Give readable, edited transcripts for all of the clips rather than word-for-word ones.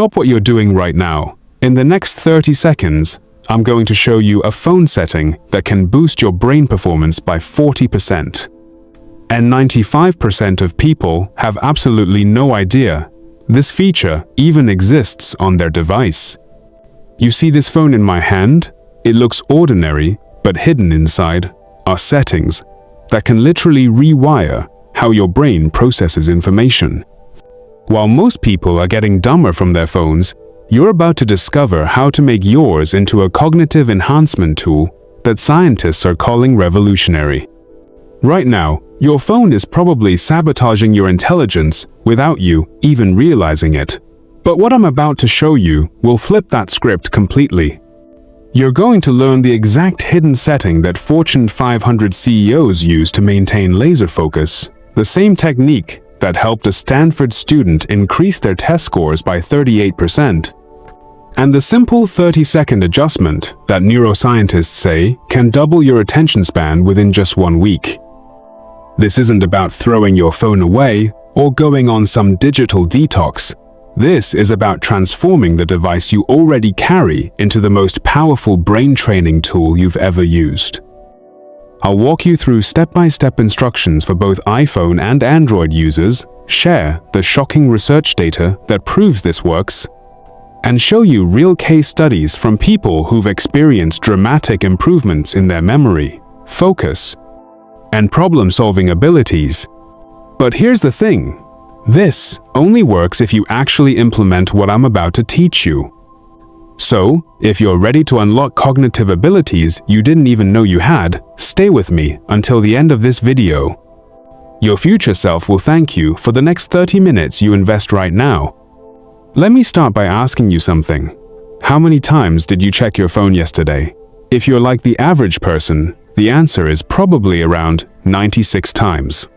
stop what you're doing right now. In the next 30 seconds, I'm going to show you a phone setting that can boost your brain performance by 40%. And 95% of people have absolutely no idea this feature even exists on their device. You see this phone in my hand? It looks ordinary, but hidden inside are settings that can literally rewire how your brain processes information. While most people are getting dumber from their phones, you're about to discover how to make yours into a cognitive enhancement tool that scientists are calling revolutionary. Right now, your phone is probably sabotaging your intelligence without you even realizing it. But what I'm about to show you will flip that script completely. You're going to learn the exact hidden setting that Fortune 500 CEOs use to maintain laser focus, the same technique that helped a Stanford student increase their test scores by 38%, and the simple 30-second adjustment that neuroscientists say can double your attention span within just 1 week. This isn't about throwing your phone away or going on some digital detox. This is about transforming the device you already carry into the most powerful brain training tool you've ever used. I'll walk you through step-by-step instructions for both iPhone and Android users, share the shocking research data that proves this works, and show you real case studies from people who've experienced dramatic improvements in their memory, focus, and problem-solving abilities. But here's the thing. This only works if you actually implement what I'm about to teach you. So, if you're ready to unlock cognitive abilities you didn't even know you had, stay with me until the end of this video. Your future self will thank you for the next 30 minutes you invest right now. Let me start by asking you something. How many times did you check your phone yesterday? If you're like the average person, the answer is probably around 96 times.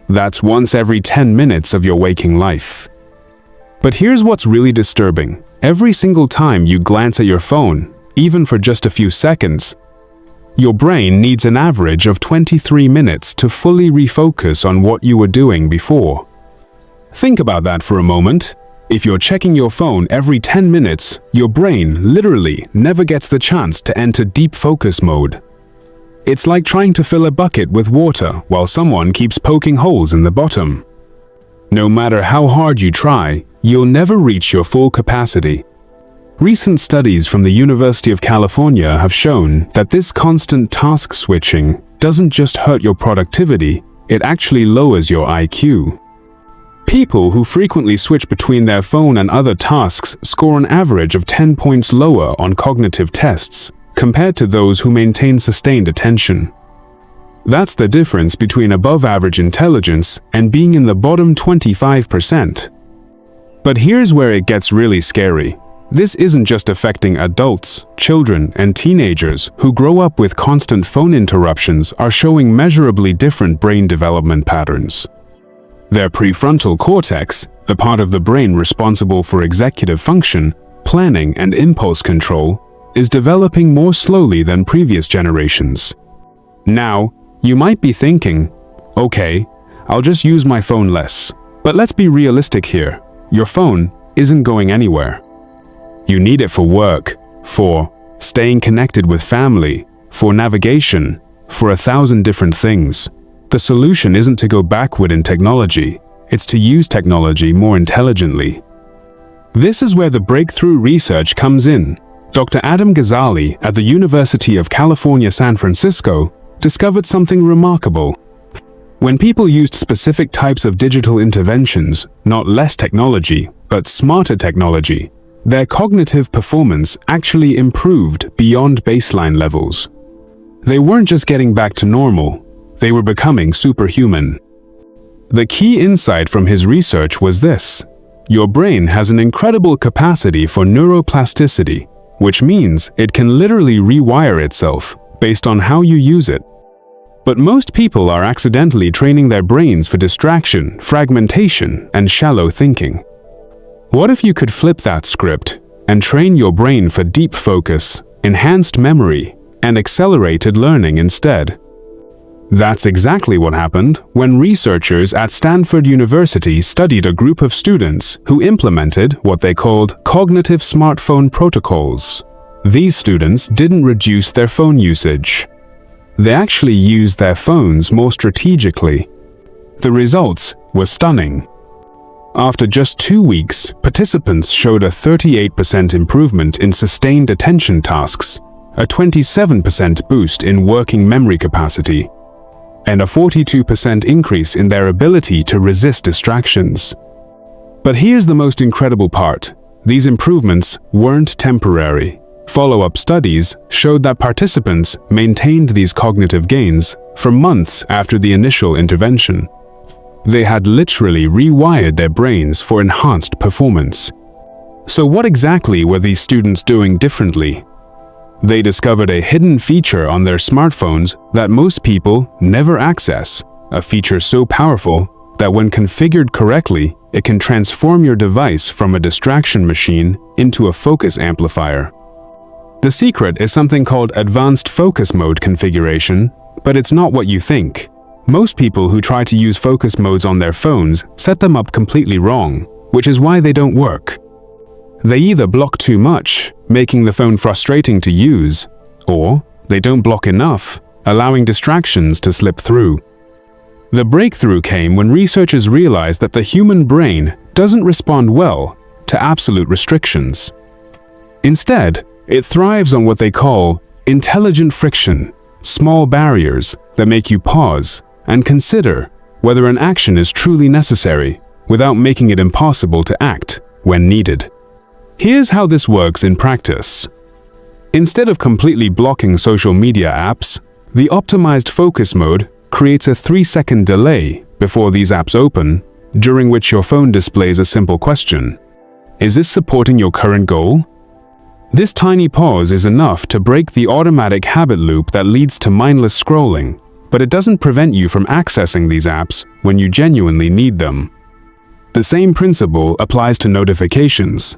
That's once every 10 minutes of your waking life. But here's what's really disturbing. Every single time you glance at your phone, even for just a few seconds, your brain needs an average of 23 minutes to fully refocus on what you were doing before. Think about that for a moment. If you're checking your phone every 10 minutes, your brain literally never gets the chance to enter deep focus mode. It's like trying to fill a bucket with water while someone keeps poking holes in the bottom. No matter how hard you try, you'll never reach your full capacity. Recent studies from the University of California have shown that this constant task switching doesn't just hurt your productivity, it actually lowers your IQ. People who frequently switch between their phone and other tasks score an average of 10 points lower on cognitive tests compared to those who maintain sustained attention. That's the difference between above-average intelligence and being in the bottom 25%. But here's where it gets really scary. This isn't just affecting adults, children, and teenagers who grow up with constant phone interruptions are showing measurably different brain development patterns. Their prefrontal cortex, the part of the brain responsible for executive function, planning, and impulse control, is developing more slowly than previous generations. Now, you might be thinking, okay, I'll just use my phone less. But let's be realistic here. Your phone isn't going anywhere. You need it for work, for staying connected with family, for navigation, for 1,000 different things. The solution isn't to go backward in technology, it's to use technology more intelligently. This is where the breakthrough research comes in. Dr. Adam Gazzaley at the University of California, San Francisco, discovered something remarkable. When people used specific types of digital interventions, not less technology, but smarter technology, their cognitive performance actually improved beyond baseline levels. They weren't just getting back to normal, they were becoming superhuman. The key insight from his research was this: your brain has an incredible capacity for neuroplasticity, which means it can literally rewire itself based on how you use it. But most people are accidentally training their brains for distraction, fragmentation, and shallow thinking. What if you could flip that script and train your brain for deep focus, enhanced memory, and accelerated learning instead? That's exactly what happened when researchers at Stanford University studied a group of students who implemented what they called cognitive smartphone protocols. These students didn't reduce their phone usage. They actually used their phones more strategically. The results were stunning. After just 2 weeks, participants showed a 38% improvement in sustained attention tasks, a 27% boost in working memory capacity, and a 42% increase in their ability to resist distractions. But here's the most incredible part. These improvements weren't temporary. Follow-up studies showed that participants maintained these cognitive gains for months after the initial intervention. They had literally rewired their brains for enhanced performance. So what exactly were these students doing differently? They discovered a hidden feature on their smartphones that most people never access, a feature so powerful that when configured correctly, it can transform your device from a distraction machine into a focus amplifier. The secret is something called Advanced Focus Mode configuration, but it's not what you think. Most people who try to use focus modes on their phones set them up completely wrong, which is why they don't work. They either block too much, making the phone frustrating to use, or they don't block enough, allowing distractions to slip through. The breakthrough came when researchers realized that the human brain doesn't respond well to absolute restrictions. Instead, it thrives on what they call intelligent friction, small barriers that make you pause and consider whether an action is truly necessary without making it impossible to act when needed. Here's how this works in practice. Instead of completely blocking social media apps, the optimized focus mode creates a 3-second delay before these apps open, during which your phone displays a simple question. Is this supporting your current goal? This tiny pause is enough to break the automatic habit loop that leads to mindless scrolling, but it doesn't prevent you from accessing these apps when you genuinely need them. The same principle applies to notifications.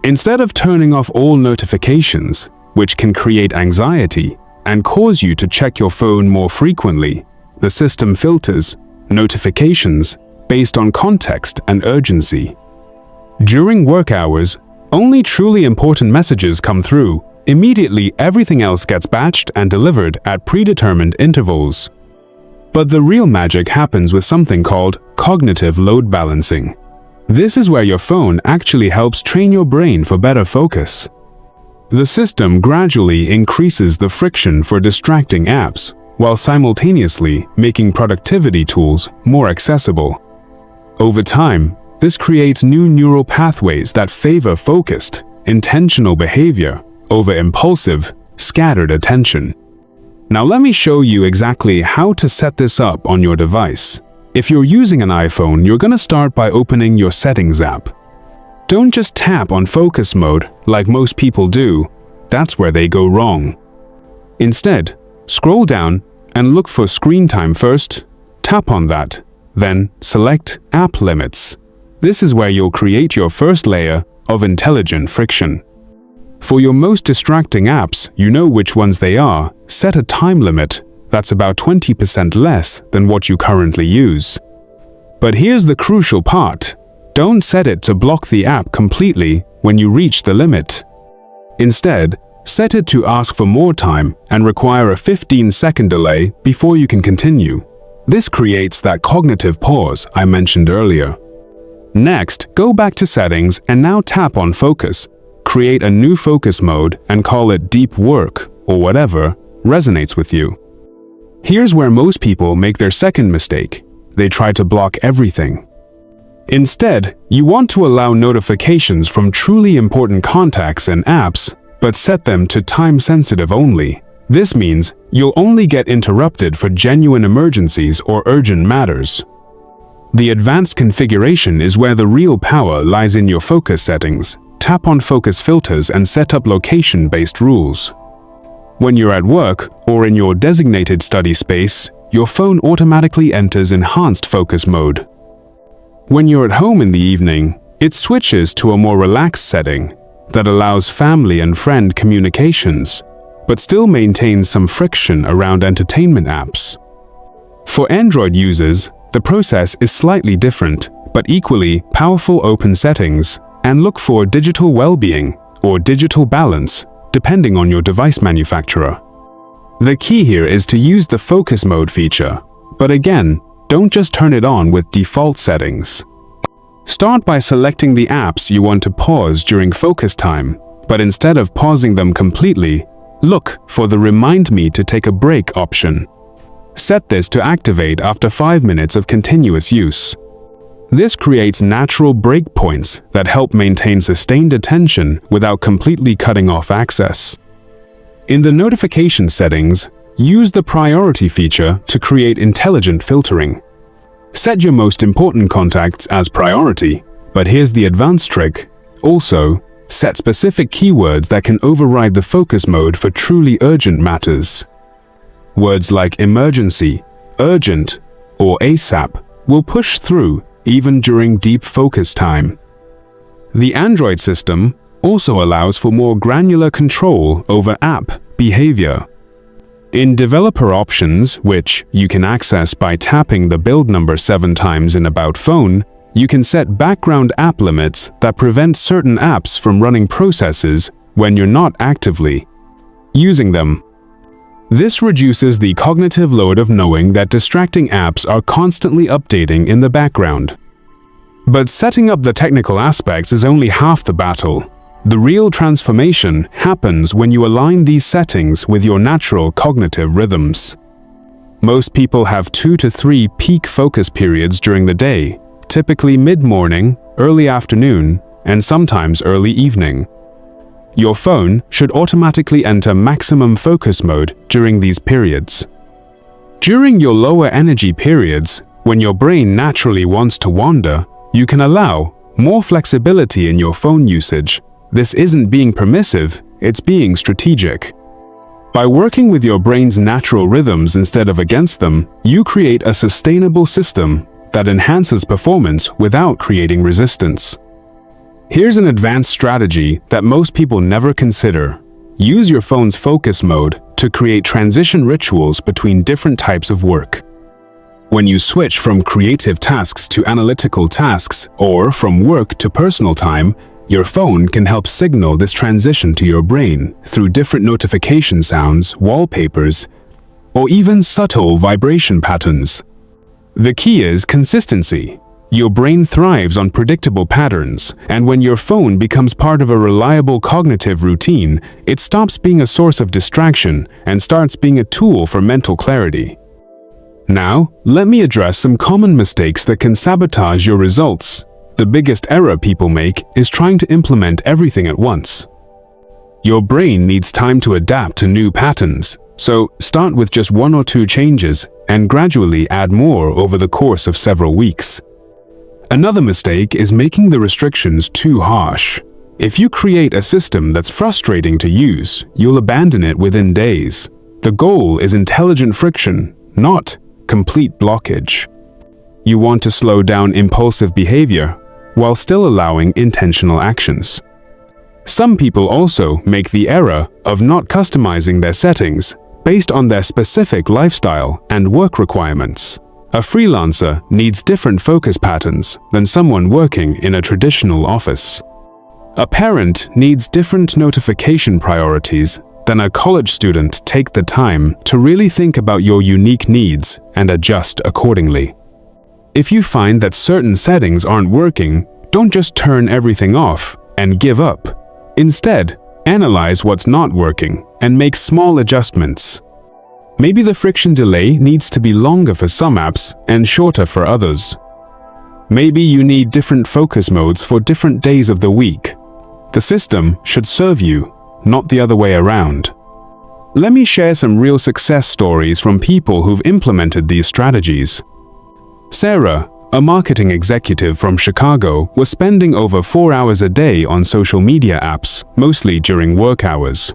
Instead of turning off all notifications, which can create anxiety and cause you to check your phone more frequently, the system filters notifications based on context and urgency. During work hours, only truly important messages come through. Immediately, everything else gets batched and delivered at predetermined intervals. But the real magic happens with something called cognitive load balancing. This is where your phone actually helps train your brain for better focus. The system gradually increases the friction for distracting apps, while simultaneously making productivity tools more accessible. Over time, this creates new neural pathways that favor focused, intentional behavior over impulsive, scattered attention. Now let me show you exactly how to set this up on your device. If you're using an iPhone, you're going to start by opening your Settings app. Don't just tap on focus mode like most people do. That's where they go wrong. Instead, scroll down and look for Screen Time first. Tap on that, then select App Limits. This is where you'll create your first layer of intelligent friction. For your most distracting apps, you know which ones they are. Set a time limit that's about 20% less than what you currently use. But here's the crucial part. Don't set it to block the app completely when you reach the limit. Instead, set it to ask for more time and require a 15-second delay before you can continue. This creates that cognitive pause I mentioned earlier. Next, go back to Settings and now tap on Focus. Create a new focus mode and call it Deep Work or whatever resonates with you. Here's where most people make their second mistake. They try to block everything. Instead, you want to allow notifications from truly important contacts and apps, but set them to time-sensitive only. This means you'll only get interrupted for genuine emergencies or urgent matters. The advanced configuration is where the real power lies in your focus settings. Tap on Focus Filters and set up location-based rules. When you're at work or in your designated study space, your phone automatically enters enhanced focus mode. When you're at home in the evening, it switches to a more relaxed setting that allows family and friend communications, but still maintains some friction around entertainment apps. For Android users, the process is slightly different, but equally powerful. Open Settings and look for Digital Well-being or Digital Balance, depending on your device manufacturer. The key here is to use the Focus Mode feature, but again, don't just turn it on with default settings. Start by selecting the apps you want to pause during focus time, but instead of pausing them completely, look for the Remind Me to Take a Break option. Set this to activate after 5 minutes of continuous use. This creates natural breakpoints that help maintain sustained attention without completely cutting off access. In the notification settings, use the priority feature to create intelligent filtering. Set your most important contacts as priority, but here's the advanced trick. Also, set specific keywords that can override the focus mode for truly urgent matters. Words like emergency, urgent, or ASAP will push through even during deep focus time. The Android system also allows for more granular control over app behavior. In Developer Options, which you can access by tapping the build number 7 times in About Phone, you can set background app limits that prevent certain apps from running processes when you're not actively using them. This reduces the cognitive load of knowing that distracting apps are constantly updating in the background. But setting up the technical aspects is only half the battle. The real transformation happens when you align these settings with your natural cognitive rhythms. Most people have 2 to 3 peak focus periods during the day, typically mid-morning, early afternoon, and sometimes early evening. Your phone should automatically enter maximum focus mode during these periods. During your lower energy periods, when your brain naturally wants to wander, you can allow more flexibility in your phone usage. This isn't being permissive, it's being strategic. By working with your brain's natural rhythms instead of against them, you create a sustainable system that enhances performance without creating resistance. Here's an advanced strategy that most people never consider. Use your phone's focus mode to create transition rituals between different types of work. When you switch from creative tasks to analytical tasks, or from work to personal time, your phone can help signal this transition to your brain through different notification sounds, wallpapers, or even subtle vibration patterns. The key is consistency. Your brain thrives on predictable patterns, and when your phone becomes part of a reliable cognitive routine, it stops being a source of distraction and starts being a tool for mental clarity. Now, let me address some common mistakes that can sabotage your results. The biggest error people make is trying to implement everything at once. Your brain needs time to adapt to new patterns, so start with just 1 or 2 changes and gradually add more over the course of several weeks. Another mistake is making the restrictions too harsh. If you create a system that's frustrating to use, you'll abandon it within days. The goal is intelligent friction, not complete blockage. You want to slow down impulsive behavior while still allowing intentional actions. Some people also make the error of not customizing their settings based on their specific lifestyle and work requirements. A freelancer needs different focus patterns than someone working in a traditional office. A parent needs different notification priorities than a college student. Take the time to really think about your unique needs and adjust accordingly. If you find that certain settings aren't working, don't just turn everything off and give up. Instead, analyze what's not working and make small adjustments. Maybe the friction delay needs to be longer for some apps and shorter for others. Maybe you need different focus modes for different days of the week. The system should serve you, not the other way around. Let me share some real success stories from people who've implemented these strategies. Sarah, a marketing executive from Chicago, was spending over 4 hours a day on social media apps, mostly during work hours.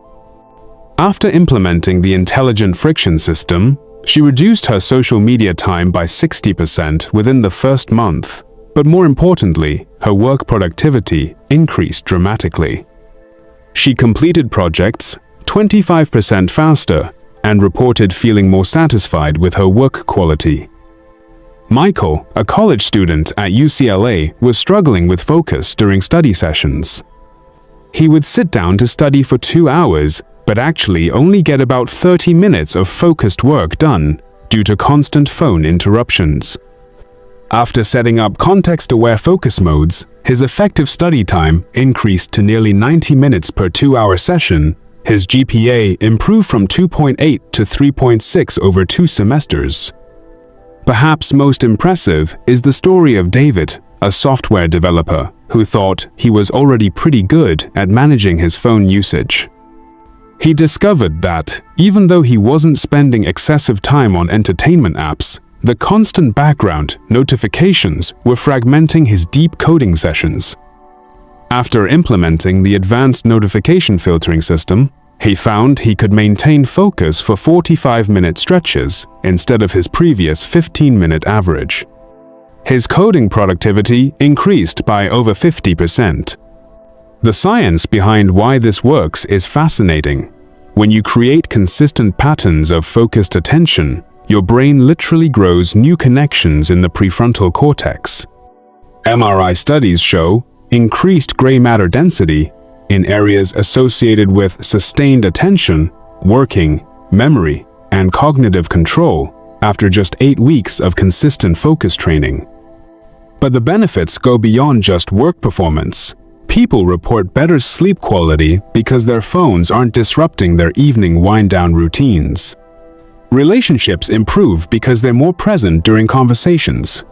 After implementing the intelligent friction system, she reduced her social media time by 60% within the first month. But more importantly, her work productivity increased dramatically. She completed projects 25% faster and reported feeling more satisfied with her work quality. Michael, a college student at UCLA, was struggling with focus during study sessions. He would sit down to study for 2 hours, but actually only get about 30 minutes of focused work done due to constant phone interruptions. After setting up context-aware focus modes, his effective study time increased to nearly 90 minutes per 2-hour session. His GPA improved from 2.8 to 3.6 over 2 semesters. Perhaps most impressive is the story of David, a software developer who thought he was already pretty good at managing his phone usage. He discovered that, even though he wasn't spending excessive time on entertainment apps, the constant background notifications were fragmenting his deep coding sessions. After implementing the advanced notification filtering system, he found he could maintain focus for 45-minute stretches instead of his previous 15-minute average. His coding productivity increased by over 50%. The science behind why this works is fascinating. When you create consistent patterns of focused attention, your brain literally grows new connections in the prefrontal cortex. MRI studies show increased gray matter density in areas associated with sustained attention, working, memory, and cognitive control after just 8 weeks of consistent focus training. But the benefits go beyond just work performance. People report better sleep quality because their phones aren't disrupting their evening wind-down routines. Relationships improve because they're more present during conversations.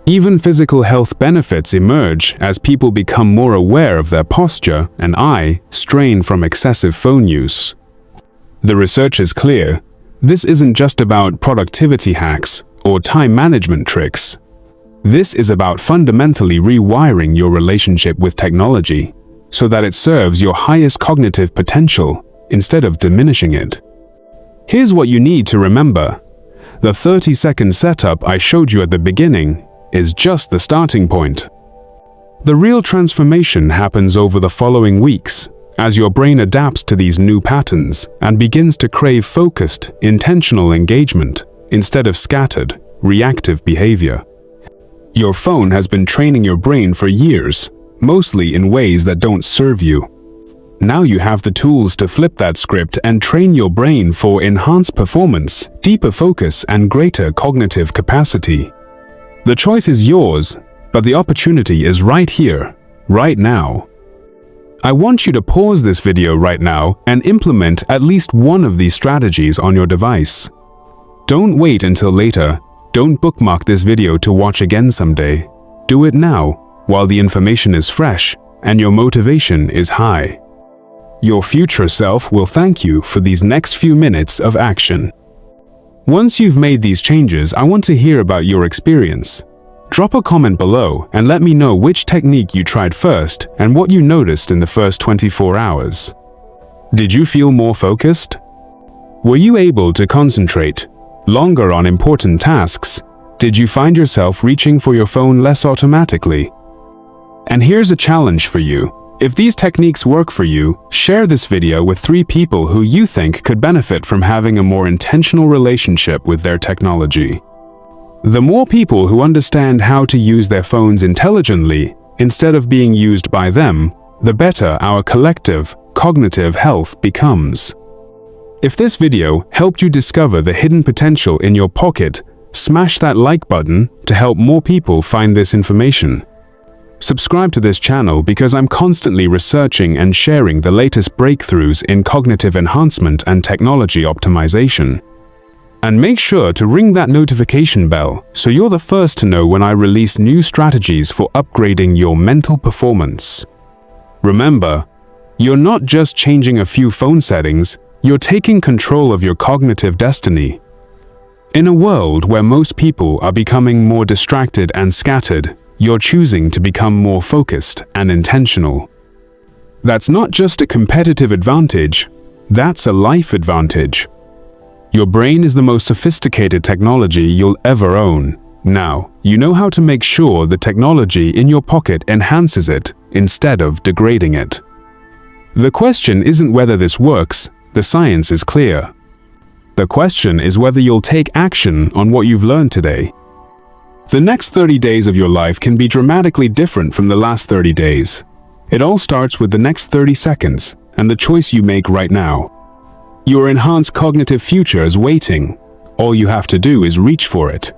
Even physical health benefits emerge as people become more aware of their posture and eye strain from excessive phone use. The research is clear. This isn't just about productivity hacks or time management tricks. This is about fundamentally rewiring your relationship with technology so that it serves your highest cognitive potential instead of diminishing it. Here's what you need to remember. The 30-second setup I showed you at the beginning is just the starting point. The real transformation happens over the following weeks as your brain adapts to these new patterns and begins to crave focused, intentional engagement instead of scattered, reactive behavior. Your phone has been training your brain for years, mostly in ways that don't serve you. Now you have the tools to flip that script and train your brain for enhanced performance, deeper focus, and greater cognitive capacity. The choice is yours, but the opportunity is right here, right now. I want you to pause this video right now and implement at least one of these strategies on your device. Don't wait until later. Don't bookmark this video to watch again someday. Do it now, while the information is fresh and your motivation is high. Your future self will thank you for these next few minutes of action. Once you've made these changes, I want to hear about your experience. Drop a comment below and let me know which technique you tried first and what you noticed in the first 24 hours. Did you feel more focused? Were you able to concentrate longer on important tasks? Did you find yourself reaching for your phone less automatically? And here's a challenge for you. If these techniques work for you, share this video with 3 people who you think could benefit from having a more intentional relationship with their technology. The more people who understand how to use their phones intelligently instead of being used by them, the better our collective cognitive health becomes. If this video helped you discover the hidden potential in your pocket, smash that like button to help more people find this information. Subscribe to this channel because I'm constantly researching and sharing the latest breakthroughs in cognitive enhancement and technology optimization. And make sure to ring that notification bell so you're the first to know when I release new strategies for upgrading your mental performance. Remember, you're not just changing a few phone settings, you're taking control of your cognitive destiny. In a world where most people are becoming more distracted and scattered, you're choosing to become more focused and intentional. That's not just a competitive advantage, that's a life advantage. Your brain is the most sophisticated technology you'll ever own. Now, you know how to make sure the technology in your pocket enhances it instead of degrading it. The question isn't whether this works, the science is clear. The question is whether you'll take action on what you've learned today. The next 30 days of your life can be dramatically different from the last 30 days. It all starts with the next 30 seconds and the choice you make right now. Your enhanced cognitive future is waiting. All you have to do is reach for it.